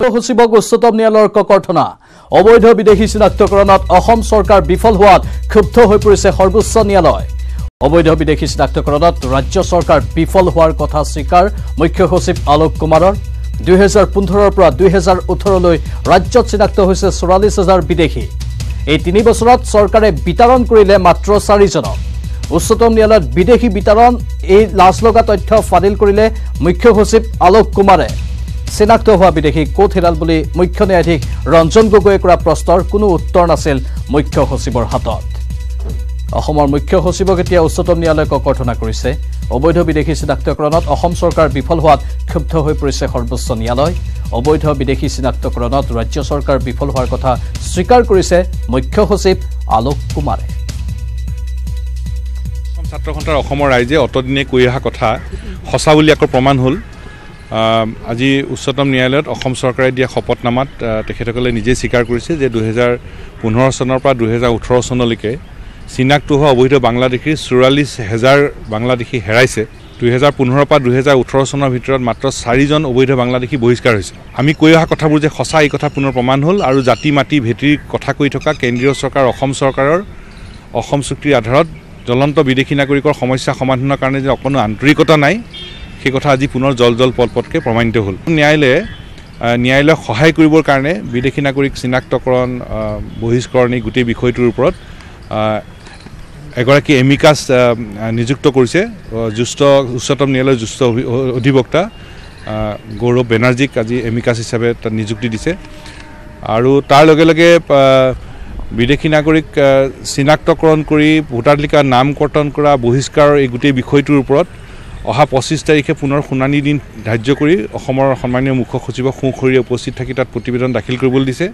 সচিবক উচ্চতম ন্যায়ালয়ৰ ককৰ্থনা অবৈধ বিদেশী চিনাক্তকৰণত অসম চৰকাৰ বিফল হোৱাত ক্ষুব্ধ হৈ পৰিছে সৰ্বোচ্চ ন্যায়ালয় অবৈধ বিদেশী চিনাক্তকৰণত ৰাজ্য চৰকাৰ বিফল হোৱাৰ কথা স্বীকাৰ মুখ্য সচিব আলোক কুমাৰৰ 2015 পৰা 2018 লৈ ৰাজ্যত চিনাক্ত হৈছে 44000 বিদেশী এই 3 বছৰত চৰকাৰে বিতৰণ কৰিলে মাত্ৰ 4 জনক উচ্চতম ন্যায়ালয়ত বিদেশী বিতৰণ এই লাজ লগা তথ্য ফাদিল কৰিলে মুখ্য সচিব আলোক কুমাৰে চিনাক্ত হোৱা বিদেশী কোট হেৰাল বুলি মুখ্য ন্যায়াধীশ ৰঞ্জন গগৈয়ে কৰা প্ৰশ্নৰ কোনো উত্তৰ নাছিল মুখ্য সচিবৰ হাতত অসমৰ মুখ্য সচিবক এতিয়া উচ্চতম ন্যায়ালয়ে ককৰ্থনা কৰিছে অবৈধ বিদেশী চিনাক্তকৰণত অসম চৰকাৰ বিফল হোৱাত ক্ষুব্ধ হৈ পৰিছে সৰ্বোচ্চ ন্যায়ালয় অবৈধ বিদেশী চিনাক্তকৰণত ৰাজ্য চৰকাৰ বিফল হোৱাৰ কথা স্বীকাৰ কৰিছে মুখ্য সচিব আলোক কুমাৰে ছাত্ৰ সন্থাৰ অসমৰ ৰাইজে অতদিনে কৈ অহা কথা সঁচা বুলি আকৌ প্ৰমাণ হ'ল আজি উচ্চতম ন্যায়ালয়ত অসম চৰকাৰে দিয়া শপতনামাত তেখেতসকলে নিজে স্বীকাৰ কৰিছে যে 2015 চনৰ পৰা 2018 চনলৈকে চিনাক্ত হোৱা অবৈধ বাংলাদেশী 44000 বাংলাদেশী হেৰাইছে 2015 পৰা 2018 চনৰ ভিতৰত মাত্ৰ 4 জন অবৈধ বাংলাদেশী বহিষ্কাৰ হৈছে আমি কৈ অহা কথাবোৰ যে সঁচা এই কথা পুনৰ প্ৰমাণ হ'ল আৰু জাতি মাটি ভেটিৰ কথা কৈ থকা কেন্দ্ৰীয় চৰকাৰ অসম চৰকাৰৰ অসম চুক্তিৰ আধাৰত জ্বলন্ত বিদেশী নাগৰিকৰ সমস্যা সমাধানৰ কাৰণে যে অকণো আন্তৰিকতা নাই সেই কথা আজি পুনৰ জল পটপটকৈ প্ৰমাণিত হ'ল ন্যায়ালয়ক সহায় কৰিবৰ কাৰণে বিদেশী নাগৰিক চিনাক্তকৰণ বহিষ্কৰণ এই গোটেই বিষয়টোৰ ওপৰত এগৰাকী এমিকাছ নিযুক্ত কৰিছে উচ্চতম ন্যায়ালয়ৰ জ্যেষ্ঠ অধিবক্তা গৌৰৱ বেনাৰ্জীক আজি এমিকাছ হিচাপে তাত নিযুক্তি দিছে আৰু তাৰ লগে লগে বিদেশী নাগৰিক চিনাক্তকৰণ কৰি ভোটাৰ তালিকাৰ নাম কৰ্তন কৰা বহিষ্কাৰৰ এই গোটেই বিষয়টোৰ ওপৰত অহা 25 তাৰিখে পুনৰ শুনানি দিন ধাৰ্য কৰি অসমৰ সন্মানীয় মুখ্য সচিবক সোঁশৰীৰে উপস্থিত থাকি তাত প্ৰতিবেদন দাখিল কৰিবলৈ দিছে